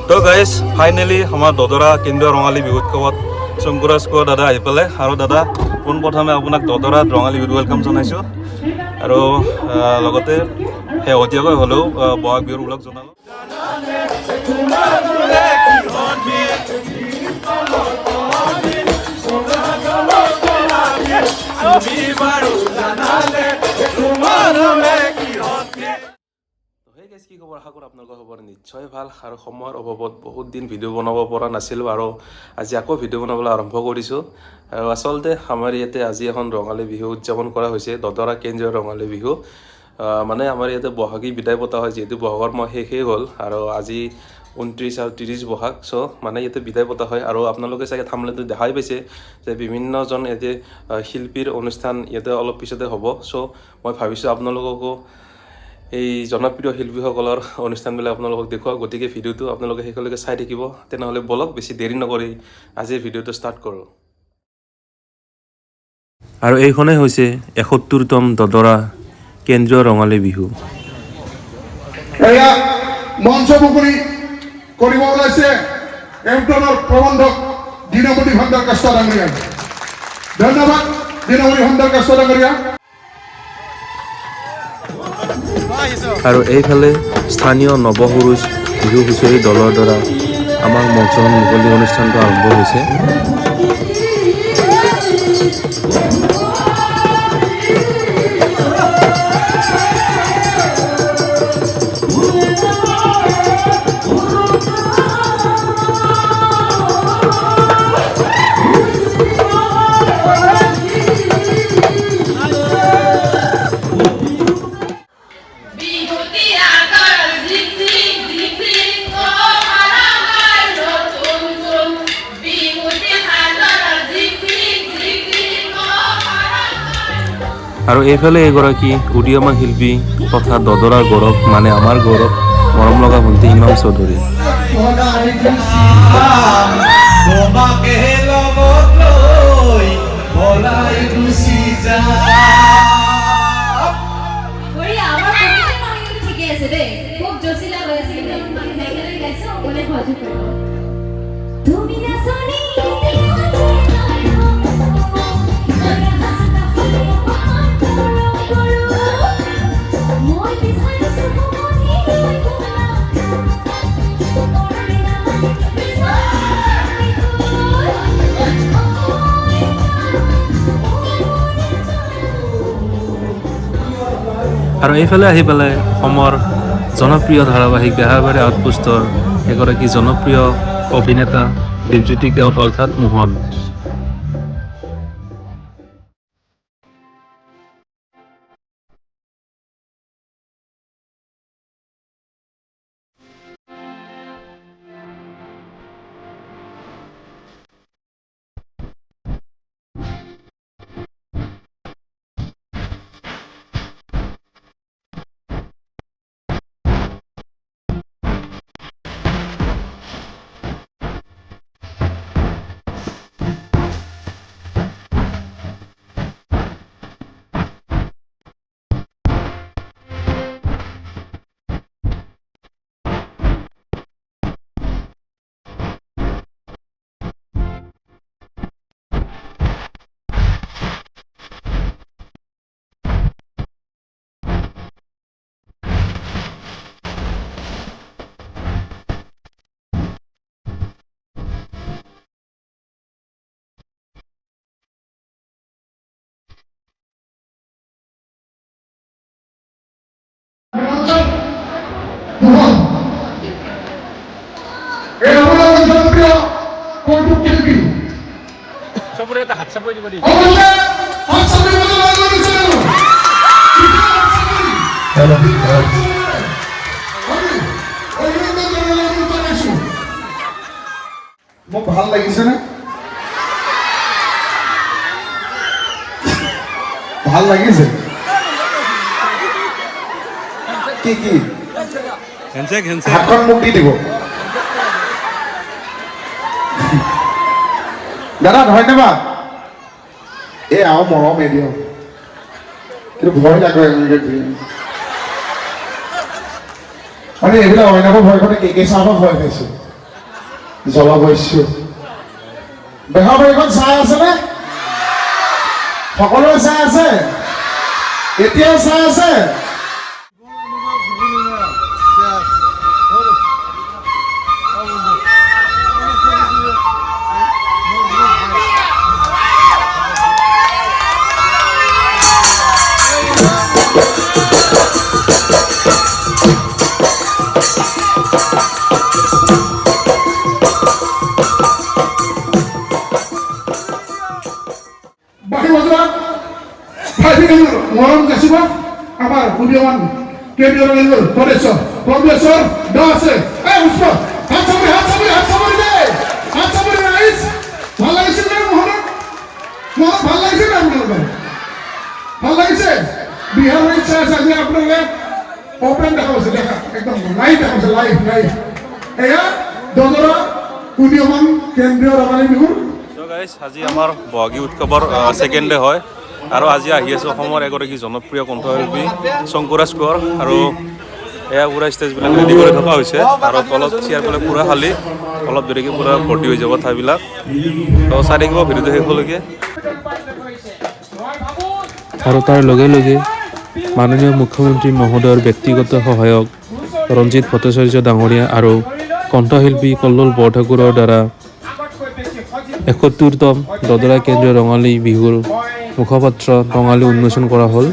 তো guys finally আমাৰ দদৰা কেন্দ্ৰীয় ৰঙালী বিহু উৎসৱত শংকুৰাজ কোঁৱৰ দাদা আহি পালে আৰু দাদা পোনপ্ৰথমে আপোনাক দদৰাত ৰঙালী বিহু ৱেলকাম জনাইছোঁ আৰু লগতে শেহতীয়াকৈ হ'লেও বহাগ বিহুৰ ওলগ জনালোঁ। কি খবৰ? আশা কৰোঁ আপোনালোকৰ খবৰ নিশ্চয় ভাল আৰু সময়ৰ অভাৱত বহুত দিন ভিডিঅ' বনাব পৰা নাছিলোঁ আৰু আজি আকৌ ভিডিঅ' বনাবলৈ আৰম্ভ কৰিছোঁ। আৰু আচলতে আমাৰ ইয়াতে আজি এখন ৰঙালী বিহু উদযাপন কৰা হৈছে, দদৰা কেন্দ্ৰীয় ৰঙালী বিহু। মানে আমাৰ ইয়াতে বহাগী বিদায় পতা হয়, যিহেতু বহাগৰ মাহ শেষেই হ'ল আৰু আজি 29 আৰু 30 বহাগ। মানে ইয়াতে বিদায় পতা হয় আৰু আপোনালোকে চাগে থামলেটো দেখাই পাইছে যে বিভিন্নজন ইয়াতে শিল্পীৰ অনুষ্ঠান ইয়াতে অলপ পিছতে হ'ব। মই ভাবিছোঁ আপোনালোককো এই জনপ্ৰিয় শিল্পীসকলৰ অনুষ্ঠানবিলাক আপোনালোকক দেখুৱাওক, গতিকে ভিডিঅ'টো আপোনালোকে শেষলৈকে চাই থাকিব। তেনেহ'লে বলক বেছি দেৰি নকৰি আজিৰ ভিডিঅ'টো ষ্টাৰ্ট কৰোঁ। আৰু এইখনেই হৈছে ৭১তম দদৰা কেন্দ্ৰীয় ৰঙালী বিহু। এয়া মঞ্চ মুকলি কৰিব ওলাইছে এমটনৰ প্ৰবন্ধক দীনমণি ভাণ্ডাৰ কাষ্ট ডাঙৰীয়া। ধন্যবাদ দীনমণি ভাণ্ডাৰ কাষ্ট ডাঙৰীয়া। আৰু এইফালে স্থানীয় নৱসুৰুজ বিহু হুঁচৰি দলৰ দ্বাৰা আমাৰ মঞ্চখন মুকলি অনুষ্ঠানটো আৰম্ভ হৈছে। আৰু এইফালে এগৰাকী উদীয়মান শিল্পী তথা দদৰাৰ গৌৰৱ, মানে আমাৰ গৌৰৱ, মৰম লগা ভণ্টি ইমাম চৌধুৰী। আৰু এইফালে আহি পেলাই অসমৰ জনপ্ৰিয় ধাৰাবাহিক বেহাৰবাৰী আউটপোষ্টৰ এগৰাকী জনপ্ৰিয় অভিনেতা দীপজ্যোতি কেওট অৰ্থাৎ মোহন। সবরে হাত চাপই দিব দি মোক ভাল লাগিছে নে? ভাল লাগিছে কি কি হাতখন মোক দি দিব। দাদা ধন্যবাদ। এই আৰু মৰম এদিও কিন্তু ভয় লাগে মানে এইবিলাক অইনাকৰ ভয় খনে কে চাহৰ ভয় পাইছো। জলবায়ু বেহাবাৰীখন চাই আছেনে? সকলোৱে চাই আছে? এতিয়াও চাই আছে? বাকি বছর মরম কাশিব আমার উদীয়মান কেন্দ্রীয় রেলওয়ের পরমেশ্বর দাস এই উৎস হাত সামনে দে হাত সামনে রাইস ভাল লাগিছে না মোহন ভাল লাগিছে না আপনাদের ভাল লাগিছে বিহারের ইচ্ছা আছে যে আপনাদের ওপেন দেখা হচ্ছে দেখা একদম লাইভ দেখা হচ্ছে লাইভ এয়া দজরা উদীয়মান কেন্দ্রীয় ৰঙালী বিহুৰ গাইজ আজি আমাৰ বহাগী উৎসৱৰ ছেকেণ্ড ডে হয় আৰু আজি আহি আছোঁ অসমৰ এগৰাকী জনপ্ৰিয় কণ্ঠশিল্পী শংকুৰাজ কোঁৱৰ আৰু এয়া পূৰা ষ্টেজবিলাক ৰেডি কৰি থকা হৈছে আৰু তলত চেয়াৰবিলাক পূৰা খালী অলপ দেৰিকৈ পূৰা ভৰ্তি হৈ যাব ঠাইবিলাক তো চাই থাকিব ভিডিঅ'টো শেষলৈকে আৰু তাৰ লগে লগে মাননীয় মুখ্যমন্ত্ৰী মহোদয়ৰ ব্যক্তিগত সহায়ক ৰঞ্জিত ভট্টাচাৰ্য ডাঙৰীয়া আৰু কণ্ঠশিল্পী কল্লোল বৰঠাকুৰৰ দ্বাৰা ৭১তম দদৰা কেন্দ্ৰীয় ৰঙালী বিহুৰ মুখপাত্ৰ ৰঙালী উন্মোচন কৰা হ'ল।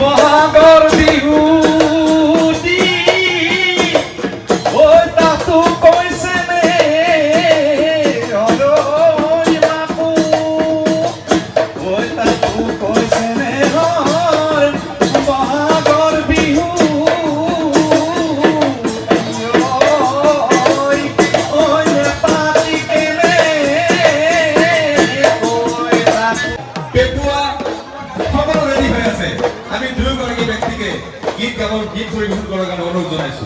বহাগৰ বিহু আমি দুয়োগৰাকী ব্যক্তিকে গীত পৰিৱেশন কৰাৰ কাৰণে অনুৰোধ জনাইছো।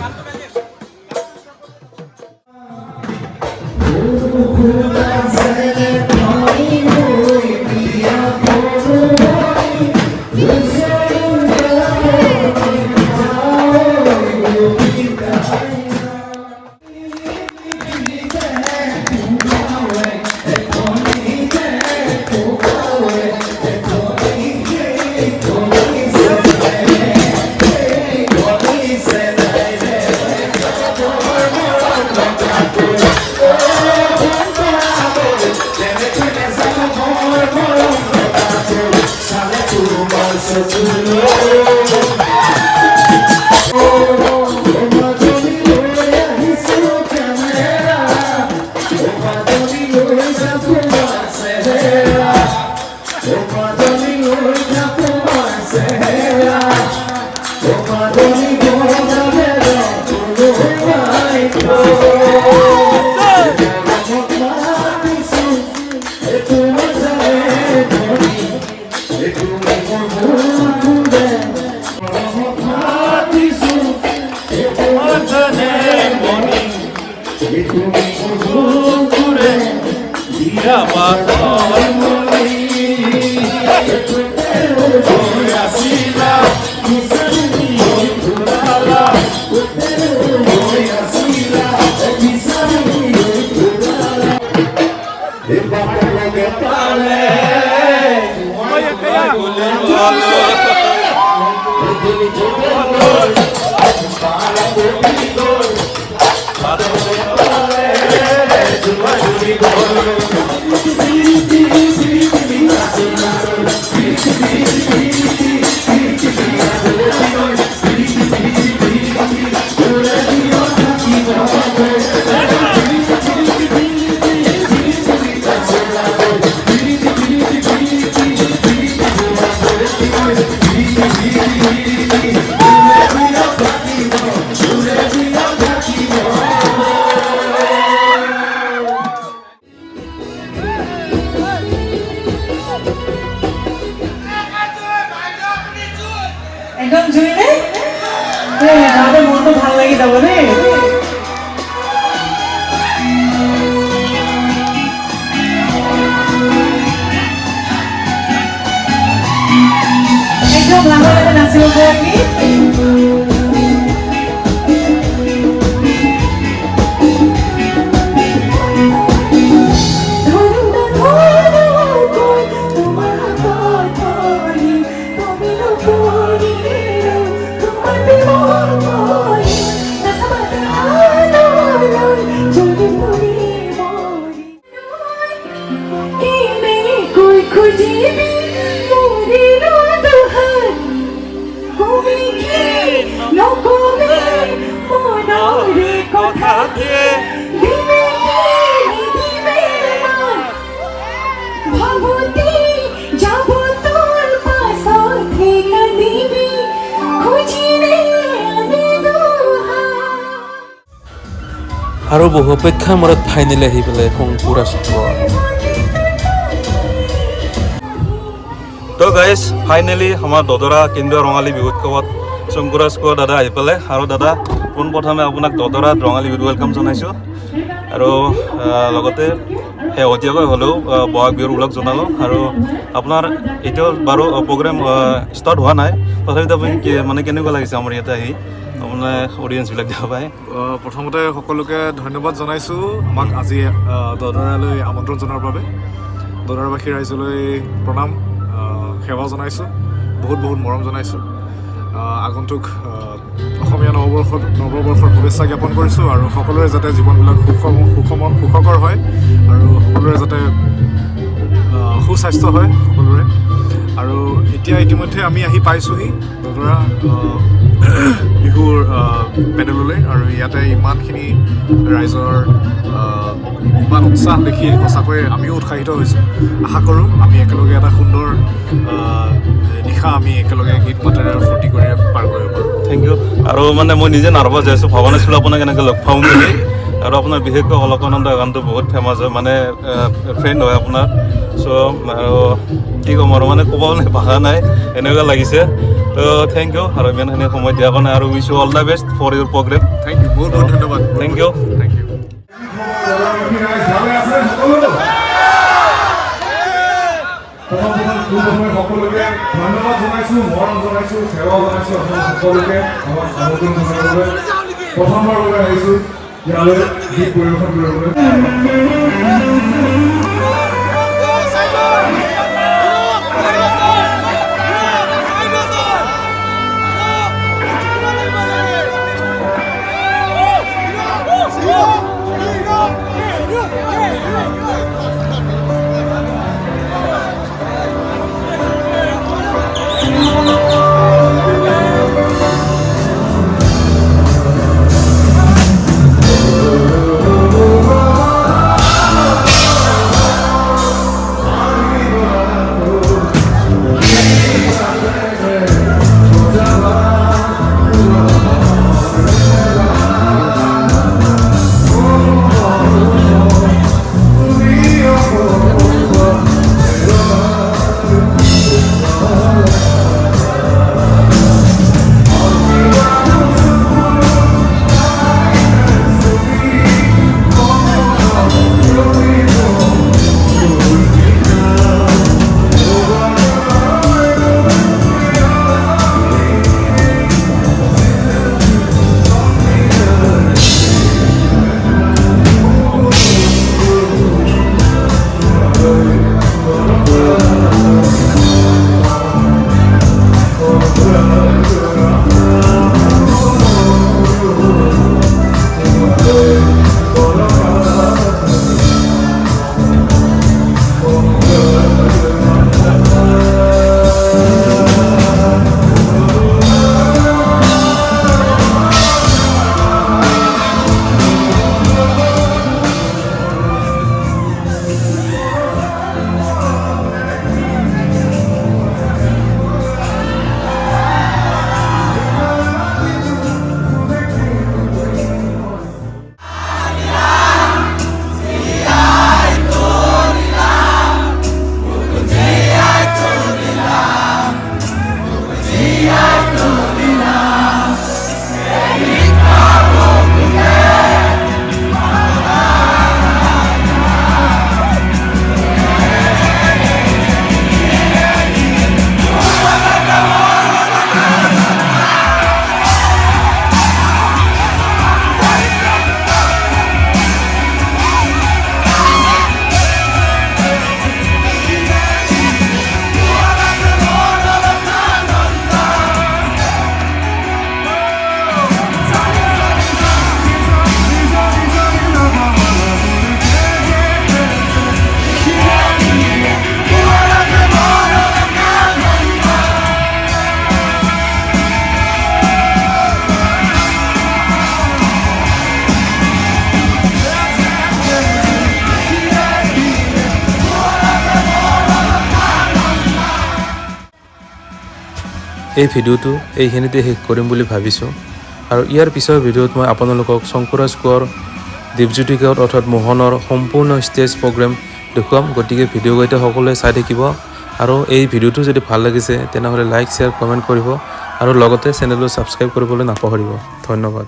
We যাব দেই একদম লাহে লাহে নাচিব পৰাকে আৰু বহু অপেক্ষাৰ মূৰত ফাইনেলি আহি পেলাই শংকু ৰাষ্ট্ৰ তো গাইজ ফাইনেলি আমাৰ দদৰা কেন্দ্ৰীয় ৰঙালী বিহু উৎসৱত শংকুৰাজ কোঁৱৰ দাদা আহি পেলাই আৰু দাদা পোনপ্ৰথমে আপোনাক দদৰাত ৰঙালী বিহু ৱেলকাম জনাইছোঁ আৰু লগতে শেহতীয়াকৈ হ'লেও বহাগ বিহুৰ ওলগ জনালোঁ আৰু আপোনাৰ এতিয়াও বাৰু প্ৰগ্ৰেম ষ্টাৰ্ট হোৱা নাই তথাপিতো আপুনি মানে কেনেকুৱা লাগিছে আমাৰ ইয়াতে আহি আপোনাৰ অডিয়েঞ্চবিলাক দেখা পায় প্ৰথমতে সকলোকে ধন্যবাদ জনাইছোঁ আমাক আজি দদৰালৈ আমন্ত্ৰণ জনোৱাৰ বাবে দদৰাবাসী ৰাইজলৈ প্ৰণাম সেৱা জনাইছোঁ বহুত মৰম জনাইছোঁ আগন্তুক অসমীয়া নৱবৰ্ষৰ শুভেচ্ছা জ্ঞাপন কৰিছোঁ আৰু সকলোৰে যাতে জীৱনবিলাক সুখকৰ হয় আৰু সকলোৰে যাতে সুস্বাস্থ্য হয় সকলোৰে আৰু এতিয়া ইতিমধ্যে আমি আহি পাইছোঁহি দদৰা বিহুৰ পেণ্ডেললৈ আৰু ইয়াতে ইমানখিনি ৰাইজৰ ইমান উৎসাহ দেখি সঁচাকৈ আমিও উৎসাহিত হৈছোঁ আশা কৰোঁ আমি একেলগে এটা সুন্দৰ নিশা আমি একেলগে গীত মাতেৰে ফূৰ্তি কৰি পাৰ কৰিব পাৰোঁ থেংক ইউ আৰু মানে মই নিজে নাৰ্ভাছ হৈ আছোঁ ভবা নাছিলোঁ আপোনাক এনেকৈ লগ পাম বুলি আৰু আপোনাৰ বিশেষকৈ অলকানন্দ গানটো বহুত ফেমাছ হয় মানে ফ্ৰেণ্ড হয় আপোনাৰ চ' আৰু কি ক'ম আৰু মানে ক'ব ভাষা নাই এনেকুৱা লাগিছে তো থেংক ইউ আৰু ইমানখিনি সময় দিয়াৰ কাৰণে আৰু wish you all the best for your programme thank you বহুত ধন্যবাদ থেংক ইউ থেংক ইউ সকলোকে ধন্যবাদ জনাইছোঁ মৰম জনাইছোঁ সেৱা জনাইছোঁ আপোনালোক সকলোকে আমাক আমন্ত্ৰণ জনাবলৈ প্ৰথমবাৰৰ বাবে আহিছোঁ ইয়ালৈ গীত পৰিৱেশন কৰিবলৈ এই ভিডিঅ'টো এইখিনিতে শেষ কৰিম বুলি ভাবিছোঁ আৰু ইয়াৰ পিছৰ ভিডিঅ'ত মই আপোনালোকক শংকুৰাজ কোঁৱৰ দীপজ্যোতি গাঁৱত অৰ্থাৎ মোহনৰ সম্পূৰ্ণ ষ্টেজ প্ৰগ্ৰেম দেখুৱাম। গতিকে ভিডিঅ'কেইটা সকলোৱে চাই থাকিব আৰু এই ভিডিঅ'টো যদি ভাল লাগিছে তেনেহ'লে লাইক শ্বেয়াৰ কমেণ্ট কৰিব আৰু লগতে চেনেলটো ছাবস্ক্ৰাইব কৰিবলৈ নাপাহৰিব। ধন্যবাদ।